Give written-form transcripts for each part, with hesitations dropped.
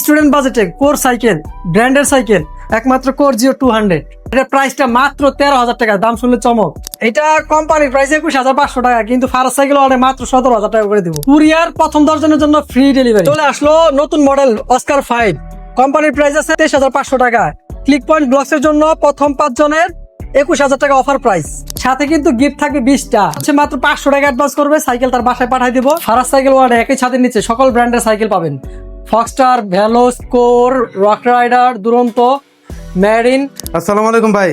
Student বাজেটে Core cycle, ব্র্যান্ডের cycle, একমাত্র কোর জিও 200। এটার প্রাইসটা মাত্র 13,000 টাকা। দাম শুনলে চমক। এটা কোম্পানির প্রাইস 21,500 টাকা, কিন্তু ফারাজ সাইকেল অর্ডার মাত্র 17,000 টাকা করে দিব। কুরিয়ার প্রথম 10 জনের জন্য ফ্রি ডেলিভারি। চলে আসলো নতুন মডেল অস্কার 5। কোম্পানির প্রাইস আছে 23,500 টাকা। ক্লিক পয়েন্ট ব্লগস এর জন্য প্রথম 5 জনের 21,000 টাকা অফার প্রাইস। সাথে কিন্তু গিফট থাকবে 20টা। হচ্ছে মাত্র 500 টাকা অ্যাডভান্স করবে, সাইকেল তার বাসায় পাঠিয়ে দিব। ফারাজ সাইকেল ওয়ার্ল্ড একই ছাদের নিচে সকল ব্র্যান্ডের সাইকেল পাবেন। ফক্সটার, ভ্যালোস, কোর, রক রাইডার, দুরন্ত, ম্যারিন। আসসালামু আলাইকুম ভাই।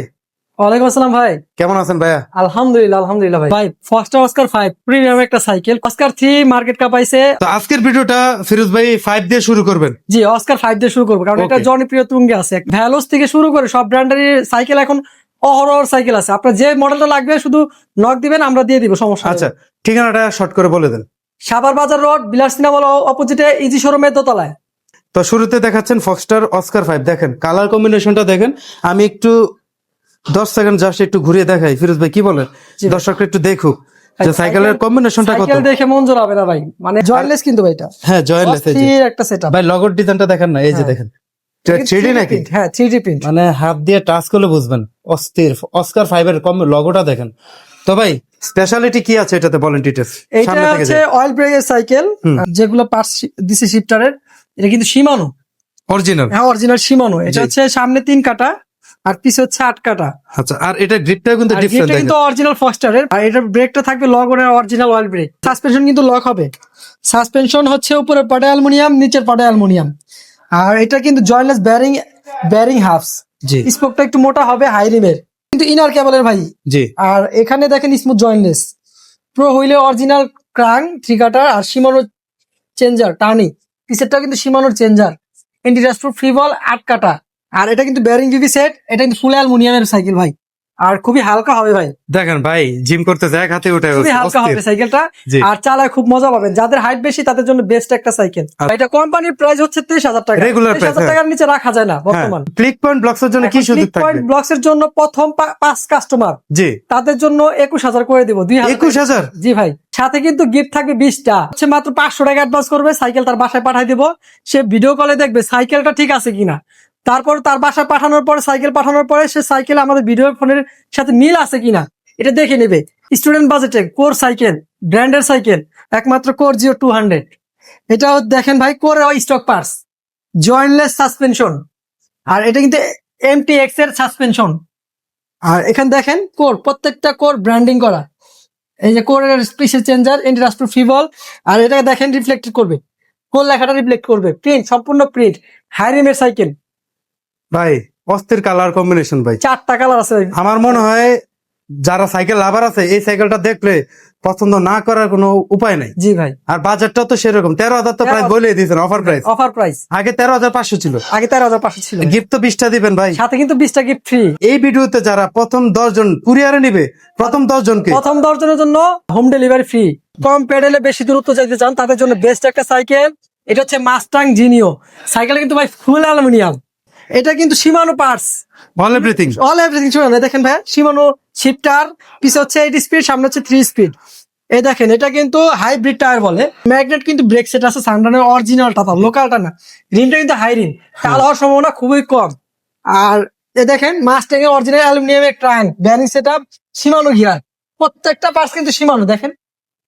ওয়ালাইকুম আসসালাম ভাই। কেমন আছেন ভাইয়া? আলহামদুলিল্লাহ ভাই। ভাই ফক্সটার অস্কার 5 প্রিমিয়াম একটা সাইকেল। অস্কার 3 মার্কেট কাপাইছে। তো আজকের ভিডিওটা ফিরোজ ভাই 5 দিয়ে শুরু করবেন। জি, অস্কার 5 দিয়ে শুরু করবো, কারণ এটা জনপ্রিয় তুঙ্গে আছে। ভ্যালোস থেকে শুরু করে সব ব্র্যান্ডেরই সাইকেল এখন অহরহ সাইকেল আছে। আপনার যে মডেলটা লাগবে শুধু নক দিবেন, আমরা দিয়ে দিব, সমস্যা নেই। আচ্ছা, ঠিকানাটা শর্ট করে বলে দেন। সাভার বাজার রোড, বিলাস সিনেমা অপোজিটে ইজি শোরুমের দোতলায়। তো শুরুতে দেখাচ্ছেন ফক্সটার অস্কার 5। দেখেন কালার কম্বিনেশনটা দেখেন। আমি একটু 10 সেকেন্ড জাস্ট একটু ঘুরিয়ে দেখাই। ফিরোজ ভাই কি বলেন? দর্শকরা একটু দেখুক যে সাইকেলের কম্বিনেশনটা কত। সাইকেল দেখে মন জোড়াবে না ভাই, মানে জয়েন্টলেস কিন্তু ভাই এটা। হ্যাঁ, জয়েন্টলেস। এই যে একটা সেটআপ ভাই লগোর ডিজাইনটা দেখেন না, এই যে দেখেন 3D নাকি? হ্যাঁ 3D প্রিন্ট। মানে হাত দিয়ে টাচ করলে বুঝবেন। অস্থির। অস্কার 5 এর লগোটা দেখেন। তো ভাই স্পেশালিটি কি আছে এটাতে বলেন ডিটেইলস। এইটা হচ্ছে অয়েল ব্রেকের সাইকেল, যেগুলো পার্টস দিছে শিফটারের। এটা কিন্তু শিমানো অরিজিনাল। হ্যাঁ, অরিজিনাল শিমানো। এটা হচ্ছে সামনে 3 কাটা আর পিছে হচ্ছে 8 কাটা। আচ্ছা, আর এটা গ্রিপটাও কিন্তু ডিফারেন্ট। এটা কিন্তু অরিজিনাল ফক্সটারের। আর এটা ব্রেকটা থাকবে লগনের অরিজিনাল অয়েল ব্রেক। সাসপেনশন কিন্তু লক হবে। সাসপেনশন হচ্ছে উপরের পাটে অ্যালুমিনিয়াম, নিচের পাটে অ্যালুমিনিয়াম। আর এটা কিন্তু জয়েন্টলেস ব্যারিং হাফস। জি, স্পোকটা একটু মোটা হবে, হাই রিমের, কিন্তু ইনার কেবলের ভাই। জি। আর এখানে দেখেন স্মুথ জয়েন্টলেস। প্রো হুইলে অরিজিনাল ক্রাং 3 কাটার আর সীমানো চেঞ্জার টার্নি। পিছেরটা কিন্তু সীমানোর চেঞ্জার। এন্টিরাস্ট্রো ফ্রি বল 8 কাটা। আর এটা কিন্তু বেয়ারিং বিবি সেট। এটা কিন্তু ফুল অ্যালুমিনিয়ামের সাইকেল ভাই, আর খুবই হালকা হবে ভাই। দেখেন ভাই জিম করতে যায় হাতে উঠে খুবই হালকা হবে সাইকেলটা, আর চালায় খুব মজা পাবেন। যাদের হাইট বেশি তাদের জন্য বেস্ট একটা সাইকেল। এটা কোম্পানির প্রাইস হচ্ছে 23,000 টাকা। রেগুলার প্রাইস 23,000 টাকার নিচে রাখা যায় না বর্তমান। ক্লিক পয়েন্ট ব্লগস এর জন্য কি সুযোগ থাকবে? পয়েন্ট ব্লগস এর জন্য প্রথম 5 কাস্টমার, জি, তাদের জন্য 21,000 করে দিব। 21,000? জি ভাই। সাথে কিন্তু গিফট থাকবে 20টা। হচ্ছে মাত্র 500 টাকা অ্যাডভান্স করবে, সাইকেল তার বাসায় পাঠিয়ে দিব। সে ভিডিও কলে দেখবে সাইকেলটা ঠিক আছে কিনা। তারপর তার বাসায় পাঠানোর পরে, সাইকেল পাঠানোর পরে সে সাইকেল আমাদের ভিডিও ফোনের সাথে মিল আছে কিনা এটা দেখে নেবে। স্টুডেন্ট বাজেটে কোর সাইকেল, ব্র্যান্ডের সাইকেল, একমাত্র কোর জিও 200। এটাও দেখেন ভাই, Core stock parts, jointless suspension. আর এটা কিন্তু MTX এর সাসপেনশন। আর এখানে দেখেন কোর, প্রত্যেকটা কোর ব্র্যান্ডিং করা। এই যে কোরের স্পেশাল চেঞ্জার, এন্টিরাস্ট্রো ফিবল। আর এটা দেখেন রিফ্লেক্ট করবে, কোন লেখাটা রিফ্লেক্ট করবে। প্রিন্ট, সম্পূর্ণ প্রিন্ট, হাই রিমের সাইকেল ভাই অস্থির কালার কম্বিনেশন ভাই। 4টা কালার আছে। আমার মনে হয় যারা সাইকেল লাভার আছে এই সাইকেলটা দেখলে পছন্দ না করার কোনো উপায় নাই। জি ভাই। আর বাজেটটা তো সেরকম 13,000 তো প্রাইস বলেই দিয়েছেন। অফার প্রাইস আগে 13,500 ছিল। 13,500 ছিল। গিফট তো 20টা দিবেন ভাই, সাথে কিন্তু 20টা গিফট ফ্রি। এই ভিডিওতে যারা প্রথম 10 জন কুরিয়ারে নিবে, প্রথম 10 জনকে প্রথম 10 জনের জন্য হোম ডেলিভারি ফ্রি। কম পেডেলে বেশি দূরত্ব যেতে চান তাদের জন্য বেস্ট একটা সাইকেল। এটা হচ্ছে মাস্টাং জিনিও সাইকেল, কিন্তু ভাই ফুল অ্যালুমিনিয়াম। এটা কিন্তু শিমানো পার্টস, অল এভরিথিং। শুনুন দেখেন ভাই, শিমানো শিফটার, পিছে হচ্ছে 8 স্পিড, সামনে হচ্ছে 3 স্পিড। এই দেখেন এটা কিন্তু হাইব্রিড টায়ার বলে। ম্যাগনেট কিন্তু ব্রেক সেট আছে, সানডানের অরিজিনালটা, লোকালটা না। রিমটা কিন্তু হাই রিম, টাল হওয়ার সম্ভাবনা খুবই কম। আর এ দেখেন মাস্টাং এর অরিজিনাল অ্যালুমিনিয়ামের ট্রাঙ্ক, ব্যারিং সেটআপ, শিমানো গিয়ার, প্রত্যেকটা পার্টস কিন্তু শিমানো দেখেন।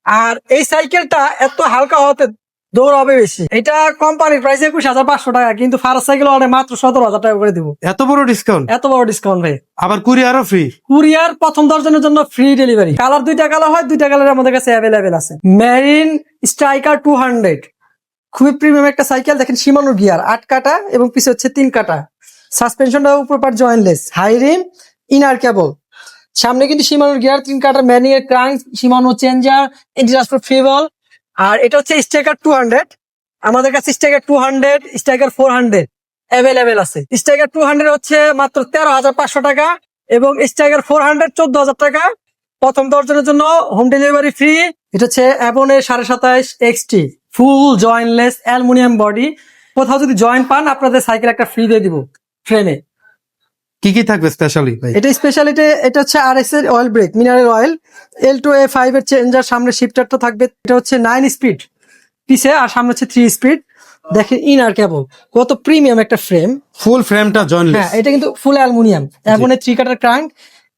আর এই সাইকেলটা এত হালকা হতে দৌড়াবে বেশি। এটা কোম্পানির প্রাইস 21,500 টাকা, কিন্তু ফারাজ সাইকেল অর্ডার মাত্র 17,000 টাকা করে দিব। এত বড় ডিসকাউন্ট? এত বড় ডিসকাউন্ট ভাই। আবার কুরিয়ারও ফ্রি। কুরিয়ার প্রথম 10 জনের জন্য ফ্রি ডেলিভারি। কালার 2টা কালার হয়, 2টা কালার আমাদের কাছে অ্যাভেলেবেল আছে। মেরিন স্ট্রাইকার 200 খুবই প্রিমিয়াম একটা সাইকেল। দেখেন শিমানো গিয়ার 8 কাটা এবং পিছে হচ্ছে 3 কাটা। সাসপেনশনটা উপর part jointless, high rim, inner cable. সামনে কিন্তু শিমানোর গিয়ার 3 কাটা, ম্যানুয়াল ক্রাঙ্ক, শিমানো চেঞ্জার, এন্টিরাস্ট্রো ফিবল। আর এটা হচ্ছে স্ট্রাইকার 200। আমাদের কাছে স্ট্রাইকার 200, স্ট্রাইকার 400 অ্যাভেলেবেল আছে। স্ট্রাইকার 200 হচ্ছে মাত্র 13,500 টাকা এবং স্ট্রাইকার 400 14,000 টাকা। প্রথম 10 জনের জন্য হোম ডেলিভারি ফ্রি। এটা হচ্ছে অ্যাবনের 27.5 XT ফুল জয়েন্টলেস অ্যালুমিনিয়াম বডি। কোথাও যদি জয়েন্ট পান আপনাদের সাইকেল একটা ফ্রি দিয়ে দিব ট্রেনে। কি কি থাকবে স্পেশালি ভাই? এটা স্পেশালিটি, এটা হচ্ছে RS এর oil brake, mineral oil, L2A5 এর চেঞ্জার, সামনে শিফটারটা থাকবে। এটা হচ্ছে 9 স্পিড পিছে, আর সামনে হচ্ছে 3 স্পিড। দেখেন ইনার কেবল, কত প্রিমিয়াম একটা ফ্রেম। ফুল ফ্রেমটা জয়েন্টলেস। হ্যাঁ, এটা কিন্তু ফুল অ্যালুমিনিয়াম। অ্যাভনের 3 কাটার ক্রাঙ্ক,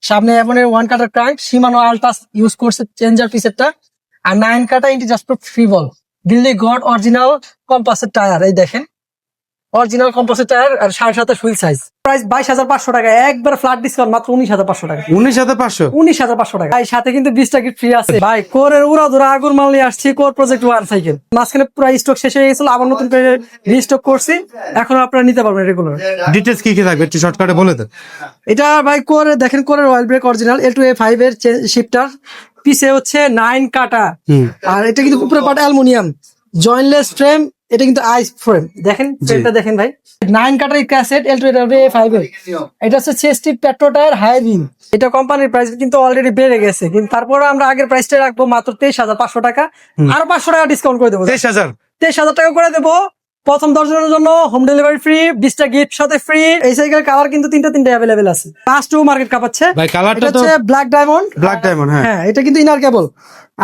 সামনে অ্যাভনের 1 কাটার ক্রাঙ্ক, শিমানো আলটাস ইউজ করছে চেঞ্জার পিসেরটা, আর 9 কাটা ইন্টি জাস্ট ফ্রি বল। দিল্লি গড অরিজিনাল কম্পাসের টায়ার, এই দেখেন অরিজিনাল কম্পাসের টায়ার, আর 7.5 হুইল সাইজ। প্রাইস 22,500 টাকা, একবার ফ্ল্যাট ডিসকাউন্ট, মাত্র 19,500 টাকা। 19,500। 19,500 টাকা। এই সাথে কিন্তু 20টা গিফট ফ্রি আছে ভাই। কোরের উড়া ধরা আগুন মাল নিয়ে আসছি, কোর প্রজেক্ট 1 সাইকেল। মাঝখানে পুরো স্টক শেষ হয়ে গেছিল, আবার নতুন করে রিস্টক করছি, এখন আপনারা নিতে পারবেন রেগুলার। ডিটেইলস কি কি থাকবে একটু শর্টকাটে বলে দেন। এটা ভাই কোরে দেখেন, কোরের অয়েল ব্রেক অরিজিনাল, L2A5 এর শিফটার, পিছে হচ্ছে 9 কাটা, আর এটা কিন্তু উপরে পাট অ্যালুমিনিয়াম, জয়েন্টলেস ফ্রেম। এটা কিন্তু আইস ফ্রেম, দেখেন ফ্রেমটা দেখেন ভাই। 9 কাটার ক্যাসেট L2A5 এর। এটা হচ্ছে চেস্টি পেট্রো টায়ার হাই রিম। এটা কোম্পানির প্রাইস কিন্তু অলরেডি বেড়ে গেছে, কিন্তু তারপরে আমরা আগের প্রাইসটা রাখবো মাত্র 23,500 টাকা। আরো 500 টাকা ডিসকাউন্ট করে দেবো, 23,000। 23,000 টাকা করে দেবো। প্রথম 10 জনের জন্য হোম ডেলিভারি ফ্রি, 20টা গিফট সাথে ফ্রি। এই সাইকেল কালার কিন্তু তিনটা অ্যাভেলেবেল আছে। ফার্স্ট টু মার্কেট কাপাচ্ছে ভাই কালারটা এটা তো হচ্ছে ব্ল্যাক ডায়মন্ড। Black diamond. হ্যাঁ হ্যাঁ, এটা কিন্তু ইনার কেবল,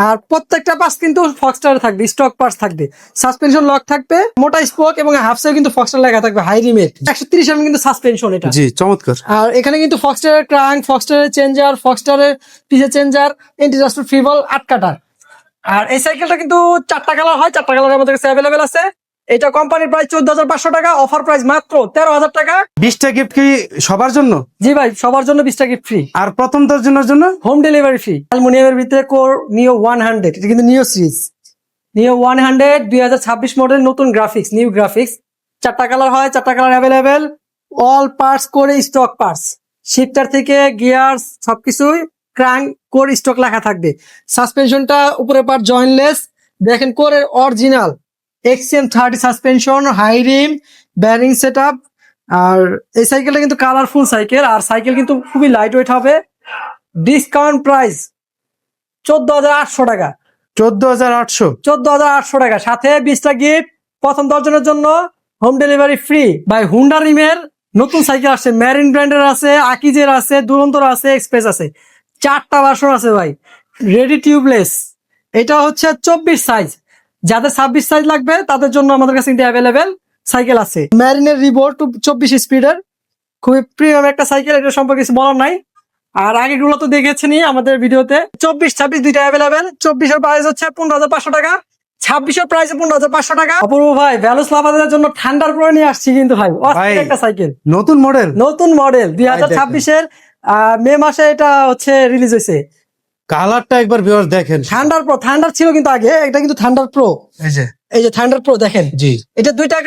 আর প্রত্যেকটা পার্টস কিন্তু ফক্সটার থাকবে, স্টক পার্টস থাকবে, সাসপেনশন লক থাকবে, মোটা স্পোক এবং হাফসে কিন্তু ফক্সটার লেখা থাকবে হাই রিমেট। 130 এর কিন্তু সাসপেনশন এটা। জি চমৎকার। আর এখানে কিন্তু ফক্সটারের ক্রাঙ্ক, ফক্সটারের চেঞ্জার, ফক্সটারের পিছে চেঞ্জার, এন্টিজাস্টার ফ্রিবল 8 কাটার। আর এই সাইকেলটা কিন্তু 4টা কালার হয়, 4টা কালার আমাদের কাছে অ্যাভেলেবেল আছে। এটা কোম্পানির প্রাইস 14,500 টাকা, অফার প্রাইস মাত্র 13,000 টাকা। 20টা গিফট কি সবার জন্য? জি ভাই, সবার জন্য 20টা গিফট ফ্রি, আর প্রথম 10 জনের জন্য হোম ডেলিভারি ফ্রি। অ্যালুমিনিয়ামের ভিতরে কোর নিও 100, এটা কিন্তু নিও সিরিজ, নিও 100 2026 মডেল, নতুন গ্রাফিক্স, নিউ গ্রাফিক্স। 4টা কালার হয়, 4টা কালার অ্যাভেলেবেল। অল পার্টস করে স্টক পার্টস, শিফটার থেকে গিয়ার সবকিছুই ক্রাঙ্ক কোর স্টক লেখা থাকবে। সাসপেনশনটা উপরে পার্ট জয়েন্টলেস, দেখেন কোরের original XM30 suspension, high rim, bearing setup. আর এই সাইকেলটা কিন্তু কালারফুল সাইকেল, আর সাইকেল কিন্তু খুবই লাইট ওয়েট হবে। ডিসকাউন্ট প্রাইস 14,800 টাকা। 14,800। 14,800 টাকা, সাথে 20টা গিফট, প্রথম 10 জনের জন্য হোম ডেলিভারি ফ্রি। ভাই হুন্ডা রিমের নতুন সাইকেল আসছে, ম্যারিন ব্র্যান্ডের আছে, আকিজের আছে, দুরন্তর আছে, এক্সপ্রেস আছে, 4টা ভার্সন আছে ভাই, রেডি টিউবলেস। এটা হচ্ছে 24 সাইজ, যাদের 26 সাইজ লাগবে তাদের জন্য আমাদের কাছে কিন্তু অ্যাভেলেবেল সাইকেল আছে। ম্যারিনের রিবোর্ট 24 স্পিডের, খুবই প্রিমিয়াম একটা সাইকেল, এটা সম্পর্কে কিছু বলার নাই। আর আগেগুলো তো দেখেছেনি আমাদের ভিডিওতে। 24-26 দুইটা অ্যাভেলেবেল। 24-এর প্রাইস হচ্ছে 15,500 টাকা, 26-এর প্রাইস 15,500 টাকা। অপূর্ব ভাই ভ্যালুস লাভাদের জন্য ঠান্ডার প্রো নিয়ে আসছি কিন্তু ভাই, অস্থির একটা সাইকেল, নতুন মডেল। নতুন মডেল 2026-এর মে মাসে এটা হচ্ছে রিলিজ হয়েছে। কালারটা একবার ভিউয়ার্স দেখেন। থান্ডার প্রো, থান্ডার ছিল কিন্তু আগে, এটা কিন্তু থান্ডার প্রো। এই যে থান্ডার প্রো দেখেন, জি এটা দুইটা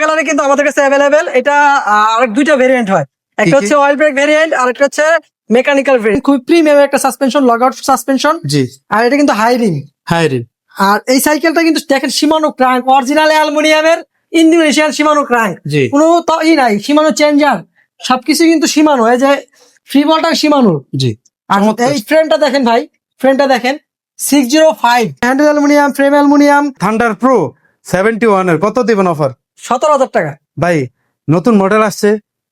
কালারে কিন্তু আমাদের কাছে অ্যাভেলেবেল। এটা আর দুইটা ভেরিয়েন্ট হয়, একটা হচ্ছে অয়েল ব্রেক ভেরিয়েন্ট, আর একটা হচ্ছে মেকানিক্যাল ভেরিয়েন্ট। খুব প্রিমিয়াম একটা সাসপেনশন, লগ আউট সাসপেনশন। জি আর এটা কিন্তু হাই রিম। High rim. আর এই সাইকেলটা কিন্তু দেখেন শিমানো ক্রাঙ্ক, অরিজিনাল অ্যালুমিনিয়ামের ইন্দোনেশিয়ান শিমানো ক্রাঙ্ক, জি কোনো তো নাই, শিমানো চেঞ্জার সবকিছু কিন্তু শিমানো। এই যে ফ্রি বলটা শিমানো। জি আর এই ফ্রেমটা দেখেন ভাই, ফ্রেমটা দেখেন 605, handle aluminium, frame aluminium. Thunder pro 71 এর কত দিবেন অফার? 17,000 টাকা। ভাই নতুন মডেল আসছে,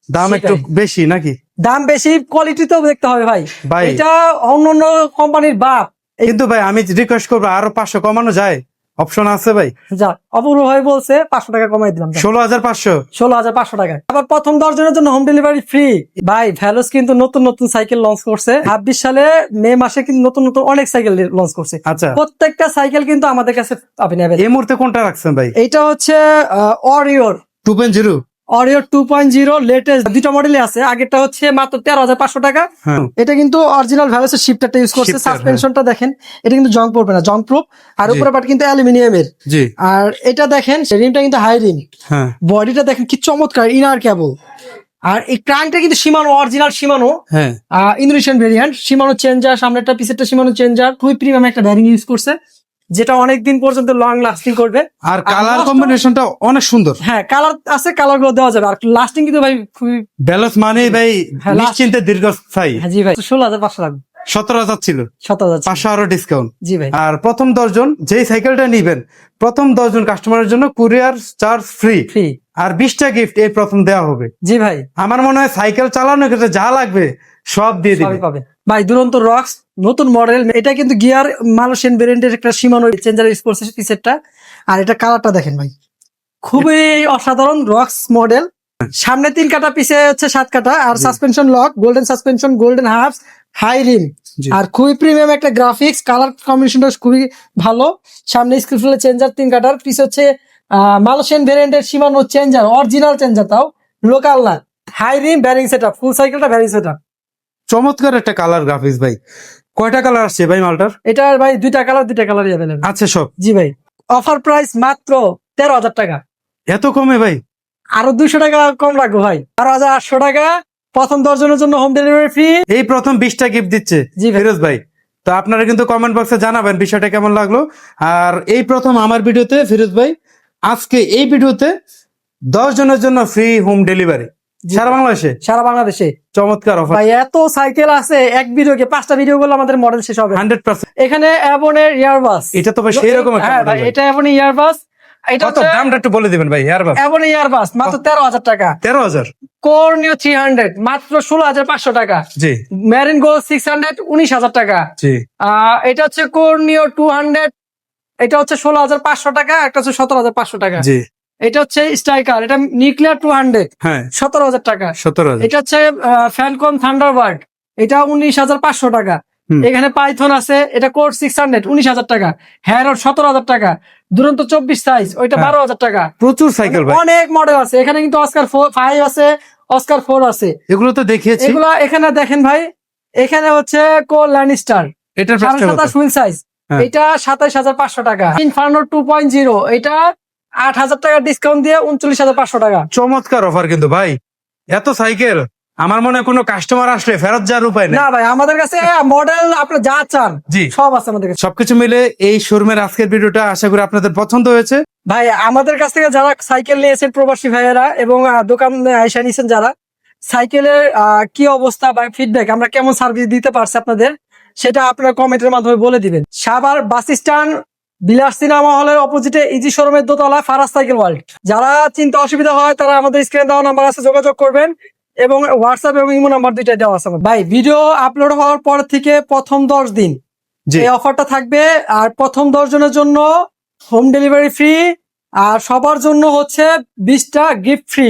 দাম একটু বেশি নাকি? দাম বেশি, কোয়ালিটি তো দেখতে হবে ভাই। ভাই এটা অন্য কোম্পানির বাপ। কিন্তু ভাই আমি রিকোয়েস্ট করবো আরো 500 কমানো যায়? অপশন আছে ভাই? যা অপূর্ব ভাই বলছে 500 টাকা কমাই দিলাম, 16,500। 16,500 টাকা। আবার প্রথম 10 জনের জন্য হোম ডেলিভারি ফ্রি। ভাই ভ্যালুস কিন্তু নতুন সাইকেল লঞ্চ করছে 26 সালে মে মাসে, কিন্তু নতুন অনেক সাইকেল লঞ্চ করছে। আচ্ছা প্রত্যেকটা সাইকেল কিন্তু আমাদের কাছে অ্যাভেলেবেল। এই মুহূর্তে কোনটা রাখছেন ভাই? এটা হচ্ছে অরিওর 2.0। অরিওর 2.0 লেটেস্ট, দুইটা মডেলই আছে। আগেরটা হচ্ছে মাত্র 13,500 টাকা। হ্যাঁ এটা কিন্তু অরিজিনাল ভ্যালুসের শিফটারটা ইউজ করছে। Shifter, সাসপেনশনটা দেখেন, এটা কিন্তু জং পড়বে না, জং প্রুফ। আর জি। উপরে পাট কিন্তু অ্যালুমিনিয়ামের। জি আর এটা দেখেন রিমটা কিন্তু হাই রিম। হ্যাঁ বডিটা দেখেন কি চমৎকার, ইনার কেবল। আর এই ক্রাঙ্কটা কিন্তু শিমানো, অরিজিনাল শিমানো, হ্যাঁ ইন্দোনেশিয়ান ভেরিয়েন্ট। শিমানো চেঞ্জার, সামনেরটা পিছেরটা শিমানো চেঞ্জার। খুবই প্রিমিয়াম একটা ব্যারিং ইউজ করছে, যেটা অনেকদিন পর্যন্ত লং লাস্টিং করবে। আর কালার কম্বিনেশনটা অনেক সুন্দর। হ্যাঁ, কালার আছে, কালার গুলো দেওয়া যাবে। আর লাস্টিং কিন্তু ভাই খুবই ব্যালেন্স মানে ভাই হ্যাঁ, নিশ্চিন্তে দীর্ঘস্থায়ী। হ্যাঁ জি ভাই, 16,500 লাগবে। 17,000 ছিল, 17,000। 500 আরো ডিসকাউন্ট। জি ভাই। আর প্রথম 10 জন যেই সাইকেলটা নিবেন, প্রথম 10 জন কাস্টমারের জন্য কুরিয়ার চার্জ ফ্রি। ফ্রি। আর 20টা গিফট এই প্রথম দেওয়া হবে। জি ভাই, আমার মনে হয় সাইকেল চালানোর ক্ষেত্রে যা লাগবে সব দিয়ে দিবে। সবই পাবে ভাই। দুরন্ত রক্স নতুন মডেল, এটা কিন্তু গিয়ার মালয়েশিয়ান ব্র্যান্ডের একটা শিমানো চেঞ্জার ইউজ করছে পিছেরটা। আর এটা কালারটা দেখেন ভাই, খুবই অসাধারণ রক্স মডেল। সামনে 3 কাটা, পিছে হচ্ছে 7 কাটা, আর suspension lock, golden suspension, golden hubs, high rim, জি। আর খুবই প্রিমিয়াম একটা গ্রাফিক্স, কালার কম্বিনেশনটা খুবই ভালো। সামনে স্ক্রিপ্ট চেঞ্জার 3 কাটার, পিছে হচ্ছে মালয়েশিয়ান ভেরিয়েন্টের শিমানো চেঞ্জার, অরিজিনাল চেঞ্জার, তাও লোকাল না। High rim, bearing setup, full সাইকেলটা ব্যারিং সেটআপ। চমৎকার একটা কালার গ্রাফিক্স ভাই। কয়টা কালার আসছে ভাই মালটার? এটার ভাই 2টা কালারই অ্যাভেলেবল আছে সব? জি ভাই। অফার প্রাইস মাত্র 13,000 টাকা। এত কমে ভাই? আরো 200 টাকা কম রাখবো ভাই, 12,800 টাকা। প্রথম 10 জনের জন্য হোম ডেলিভারি ফ্রি। এই প্রথম 20টা গিফট দিচ্ছে জি ভাই। ফিরোজ ভাই। তো আপনারা কিন্তু কমেন্ট বক্সে জানাবেন বিষয়টা কেমন লাগলো। আর এই প্রথম আমার ভিডিওতে ফিরোজ ভাই আজকে এই ভিডিওতে 10 জনের জন্য ফ্রি হোম ডেলিভারি সারা বাংলাদেশে। সারা বাংলাদেশে চমৎকার অফার। ভাই, এত সাইকেল আছে, এক ভিডিওকে 5টা ভিডিও করলে আমাদের মডেল শেষ হবে। 100%। এখানে অ্যাভনের ইয়ারবাস, এটা তো ভাই সেই রকম একটা হ্যাঁ model ভাই, ভাই। এটা অ্যাভনের ইয়ারবাস। এটা কত দামটা একটু বলে দিবেন ভাই। এয়ারবাস অ্যাভনের ইয়ারবাস মাত্র 13,000 টাকা। 13,000। কর্নিও 300 মাত্র 16,500 টাকা। জি মেরিন গো 600 19,000 টাকা। জি এটা হচ্ছে কর্নিও 200, এটা হচ্ছে 16,500 টাকা, একটা হচ্ছে 17,500 টাকা। জি। এটা হচ্ছে স্ট্রাইকার, এটা নিউক্লিয়ার 200, হ্যাঁ 17,000 টাকা। 17,000। এটা হচ্ছে ফ্যালকন থান্ডারবার্ড, এটা 19,500 টাকা। হুম। এখানে পাইথন আছে, এটা কোর 600 19,000 টাকা। হ্যারোড 17,000 টাকা। দুরন্ত 24 সাইজ, ওইটা হ্যাঁ। 12,000 টাকা। প্রচুর সাইকেল ভাই। অনেক মডেল আছে এখানে, কিন্তু অস্কার 5 আছে, অস্কার 4 আছে। এগুলো তো দেখিয়েছি। এগুলো এখানে দেখেন ভাই, এখানে হচ্ছে কোর ল্যান্ডস্টার এটার প্রাইসটা কত? 27 হুইল সাইজ, হ্যাঁ। এটা 27,500 টাকা। ইনফার্নো 2.0, এটা 8,000 টাকা ডিসকাউন্ট দিয়ে 39,500 টাকা। চমৎকার অফার কিন্তু ভাই। এত সাইকেল আমার মনে হয় কোনো কাস্টমার আসলে ফেরত যাওয়ার উপায় নেই। না ভাই, আমাদের কাছে মডেল আপনি যা চান জি। সব আছে আমাদের কাছে। সবকিছু মিলে এই শোরুমের আজকের ভিডিওটা আশা করি আপনাদের পছন্দ হয়েছে। ভাই, আমাদের কাছ থেকে যারা সাইকেল নিয়েছেন প্রবাসী ভাইয়েরা, এবং দোকান আইসা নিয়েছেন যারা, সাইকেলের কি অবস্থা বা ফিডব্যাক, আমরা কেমন সার্ভিস দিতে পারছি আপনাদের, সেটা আপনারা কমেন্টের মাধ্যমে বলে দিবেন। সাভার বাস স্ট্যান্ড, বিলাস সিনেমা হলের অপোজিটে ইজি শোরুমের দোতলা, ফারাজ সাইকেল ওয়ার্ল্ড। যারা চিন্তা অসুবিধা হয় তারা আমাদের স্ক্রিনে দেওয়া নাম্বার আছে, যোগাযোগ করবেন, এবং হোয়াটসঅ্যাপ এবং ইমো নাম্বার 2টাই দেওয়া আছে আমার। ভাই, ভিডিও আপলোড হওয়ার পর থেকে প্রথম 10 দিন জি এই অফারটা থাকবে, আর প্রথম 10 জনের জন্য হোম ডেলিভারি ফ্রি, আর সবার জন্য হচ্ছে 20টা গিফট ফ্রি।